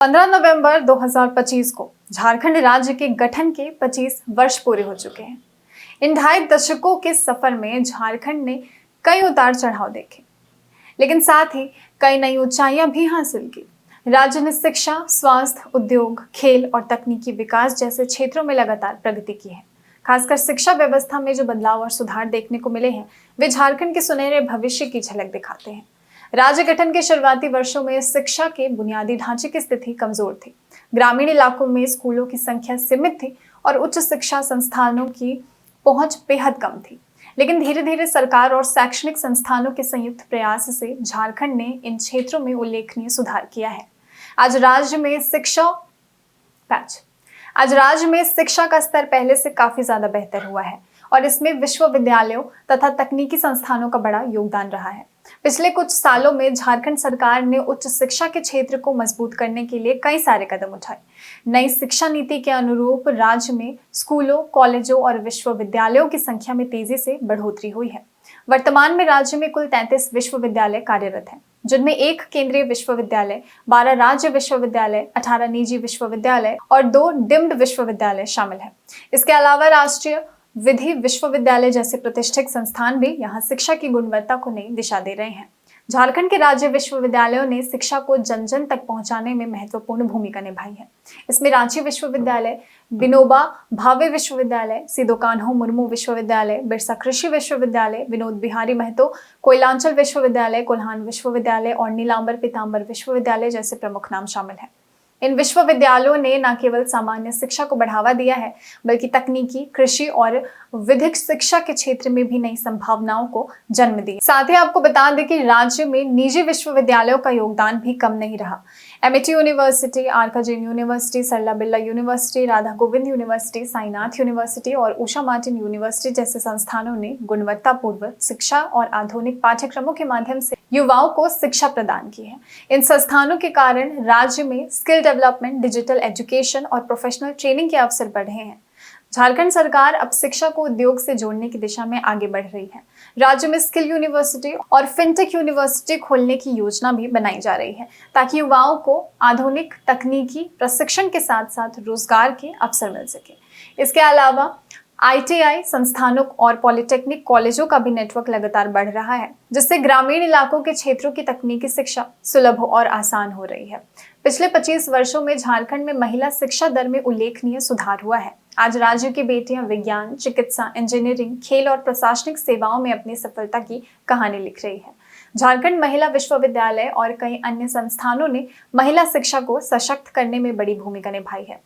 15 नवंबर 2025 को झारखंड राज्य के गठन के 25 वर्ष पूरे हो चुके हैं। इन 2.5 दशकों के सफर में झारखंड ने कई उतार चढ़ाव देखे, लेकिन साथ ही कई नई ऊंचाइयां भी हासिल की। राज्य ने शिक्षा, स्वास्थ्य, उद्योग, खेल और तकनीकी विकास जैसे क्षेत्रों में लगातार प्रगति की है। खासकर शिक्षा व्यवस्था में जो बदलाव और सुधार देखने को मिले हैं, वे झारखंड के सुनहरे भविष्य की झलक दिखाते हैं। राज्य गठन के शुरुआती वर्षों में शिक्षा के बुनियादी ढांचे की स्थिति कमजोर थी। ग्रामीण इलाकों में स्कूलों की संख्या सीमित थी और उच्च शिक्षा संस्थानों की पहुंच बेहद कम थी। लेकिन धीरे धीरे सरकार और शैक्षणिक संस्थानों के संयुक्त प्रयास से झारखंड ने इन क्षेत्रों में उल्लेखनीय सुधार किया है। आज राज्य में शिक्षा का स्तर पहले से काफी ज्यादा बेहतर हुआ है और इसमें विश्वविद्यालयों तथा तकनीकी संस्थानों का बड़ा योगदान रहा है। पिछले कुछ सालों में झारखंड सरकार ने उच्च शिक्षा के क्षेत्र को मजबूत करने के लिए कई सारे कदम उठाए। नई शिक्षा नीति के अनुरूप राज्य में स्कूलों, कॉलेजों और विश्वविद्यालयों की संख्या में तेजी से बढ़ोतरी हुई है। वर्तमान में राज्य में कुल 33 विश्वविद्यालय कार्यरत हैं, जिनमें 1 केंद्रीय विश्वविद्यालय, 12 राज्य विश्वविद्यालय, 18 निजी विश्वविद्यालय और 2 डीम्ड विश्वविद्यालय शामिल हैं। इसके अलावा राष्ट्रीय विधि विश्वविद्यालय जैसे प्रतिष्ठित संस्थान भी यहाँ शिक्षा की गुणवत्ता को नई दिशा दे रहे हैं। झारखंड के राज्य विश्वविद्यालयों ने शिक्षा को जन जन तक पहुंचाने में महत्वपूर्ण भूमिका निभाई है। इसमें रांची विश्वविद्यालय, विनोबा भावे विश्वविद्यालय, सिदो कान्हू मुर्मू विश्वविद्यालय, बिरसा कृषि विश्वविद्यालय, विनोद बिहारी महतो कोयलांचल विश्वविद्यालय, कोल्हान विश्वविद्यालय और नीलांबर पीतांबर विश्वविद्यालय जैसे प्रमुख नाम शामिल हैं। इन विश्वविद्यालयों ने न केवल सामान्य शिक्षा को बढ़ावा दिया है, बल्कि तकनीकी, कृषि और विधिक शिक्षा के क्षेत्र में भी नई संभावनाओं को जन्म दिया। साथ ही आपको बता दें कि राज्य में निजी विश्वविद्यालयों का योगदान भी कम नहीं रहा। MIT university, Arka Jain university, Sarala Birla university, Radha Govind university, Sainath university और उषा मार्टिन यूनिवर्सिटी जैसे संस्थानों ने गुणवत्तापूर्ण शिक्षा और आधुनिक पाठ्यक्रमों के माध्यम से युवाओं को शिक्षा प्रदान की है। इन संस्थानों के कारण राज्य में स्किल डेवलपमेंट, डिजिटल एजुकेशन और प्रोफेशनल ट्रेनिंग के अवसर बढ़े हैं। झारखंड सरकार अब शिक्षा को उद्योग से जोड़ने की दिशा में आगे बढ़ रही है। राज्य में स्किल यूनिवर्सिटी और फिनटेक यूनिवर्सिटी खोलने की योजना भी बनाई जा रही है, ताकि युवाओं को आधुनिक तकनीकी प्रशिक्षण के साथ साथ रोजगार के अवसर मिल सके। इसके अलावा आईटीआई संस्थानों और पॉलिटेक्निक कॉलेजों का भी नेटवर्क लगातार बढ़ रहा है, जिससे ग्रामीण इलाकों के क्षेत्रों की तकनीकी शिक्षा सुलभ और आसान हो रही है। पिछले 25 वर्षों में झारखंड में महिला शिक्षा दर में उल्लेखनीय सुधार हुआ है। आज राज्य की बेटियां विज्ञान, चिकित्सा, इंजीनियरिंग, खेल और प्रशासनिक सेवाओं में अपनी सफलता की कहानी लिख रही है। झारखंड महिला विश्वविद्यालय और कई अन्य संस्थानों ने महिला शिक्षा को सशक्त करने में बड़ी भूमिका निभाई है।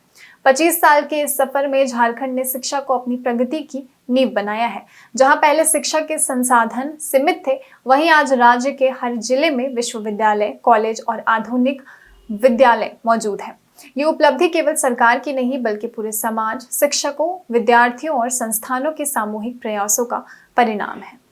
25 साल के इस सफर में झारखंड ने शिक्षा को अपनी प्रगति की नींव बनाया है। जहां पहले शिक्षा के संसाधन सीमित थे, वहीं आज राज्य के हर जिले में विश्वविद्यालय, कॉलेज और आधुनिक विद्यालय मौजूद है। ये उपलब्धि केवल सरकार की नहीं, बल्कि पूरे समाज, शिक्षकों, विद्यार्थियों और संस्थानों के सामूहिक प्रयासों का परिणाम है।